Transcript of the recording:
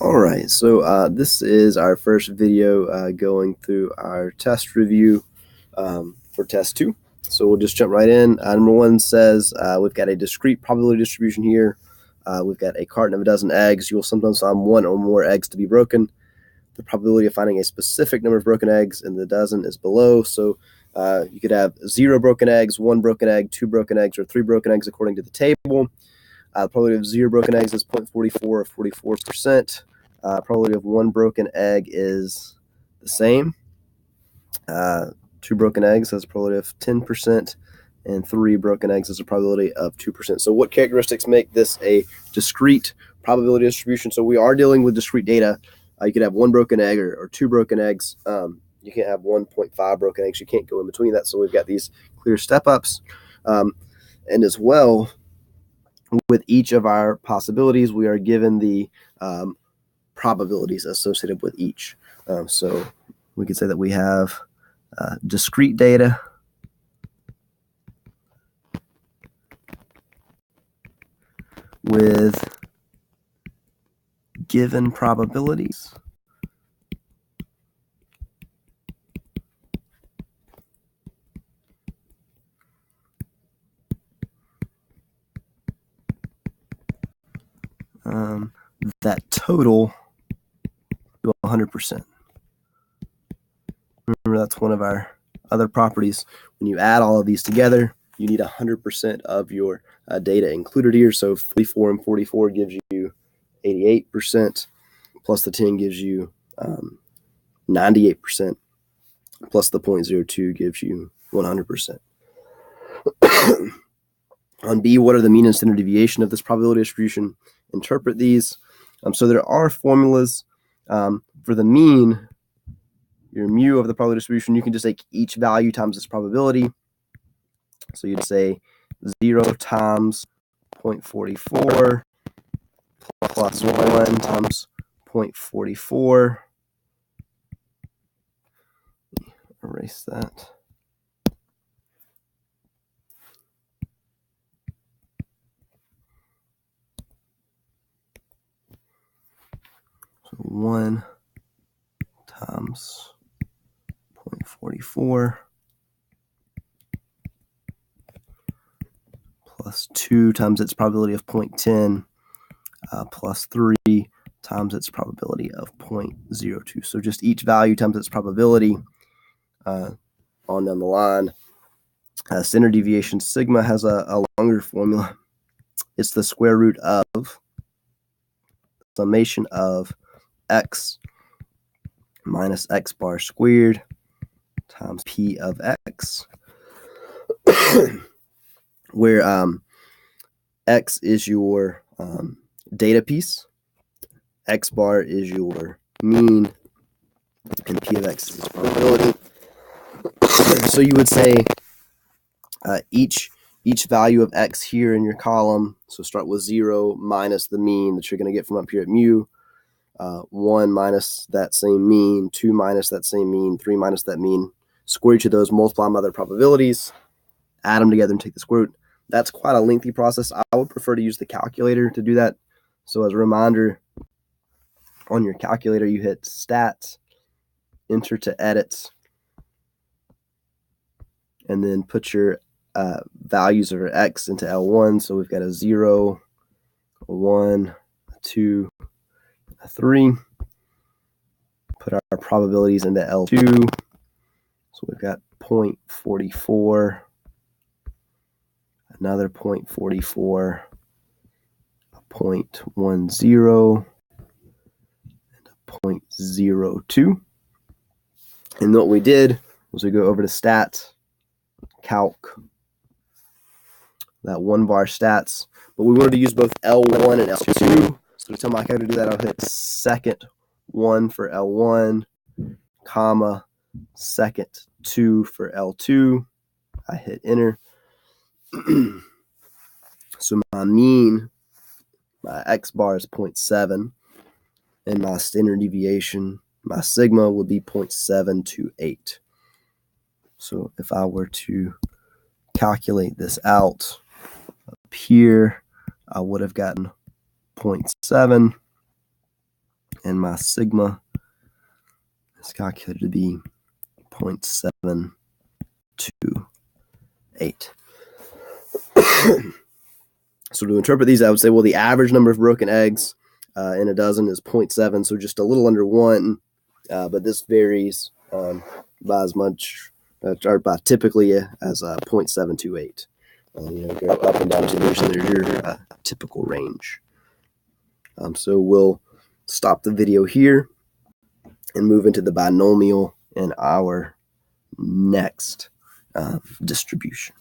All right, so this is our first video going through our test review for test 2. So we'll just jump right in. Number 1 says we've got a discrete probability distribution here. We've got a carton of a dozen eggs. You will sometimes find one or more eggs to be broken. The probability of finding a specific number of broken eggs in the dozen is below. So you could have 0 broken eggs, 1 broken egg, 2 broken eggs, or 3 broken eggs according to the table. The probability of 0 broken eggs is 0.44 or 44%. Probability of 1 broken egg is the same. 2 broken eggs has a probability of 10%, and 3 broken eggs has a probability of 2%. So what characteristics make this a discrete probability distribution? So we are dealing with discrete data. You could have 1 broken egg or 2 broken eggs. You can't have 1.5 broken eggs. You can't go in between that. So we've got these clear step-ups. And as well, with each of our possibilities, we are given the probabilities associated with each. So we could say that we have discrete data with given probabilities. That total to 100%. Remember, that's one of our other properties. When you add all of these together, you need 100% of your data included here. So 44 and 44 gives you 88%, plus the 10 gives you 98%, plus the 0.02 gives you 100%. On B, what are the mean and standard deviation of this probability distribution? Interpret these. So there are formulas for the mean. Your mu of the probability distribution, you can just take each value times its probability. So you'd say 0 times 0.44 plus 1 times 0.44. Erase that. So 1 times 0.44 plus 2 times its probability of 0.10 plus 3 times its probability of 0.02. So just each value times its probability on down the line. Standard deviation sigma has a longer formula. It's the square root of summation of x minus x bar squared times p of x, where x is your data piece, x bar is your mean, and p of x is its probability. So you would say each value of x here in your column, so start with 0 minus the mean that you're going to get from up here at mu, 1 minus that same mean, 2 minus that same mean, 3 minus that mean, square each of those, multiply them by their probabilities, add them together and take the square root. That's quite a lengthy process. I would prefer to use the calculator to do that. So as a reminder, on your calculator, you hit Stat, enter to edit, and then put your values of your x into L1. So we've got a 0, a 1, a 2, a 3. Put our probabilities into L2. So we've got 0.44, another 0.44, a 0.10, and a 0.02. And what we did was we go over to Stat, Calc, that 1 bar stats, but we wanted to use both L1 and L2. So to tell my calculator to do that, I'll hit second 1 for L1, comma, second 2 for L2. I hit enter. So my mean, my x bar is 0.7, and my standard deviation, my sigma, would be 0.728. So if I were to calculate this out up here, I would have gotten 0.7, and my sigma is calculated to be 0.728. So to interpret these, I would say, well, the average number of broken eggs in a dozen is 0.7, so just a little under 1, but this varies by as much, or by typically as 0.728. Go up and down, so there's your typical range. So we'll stop the video here and move into the binomial in our next distribution.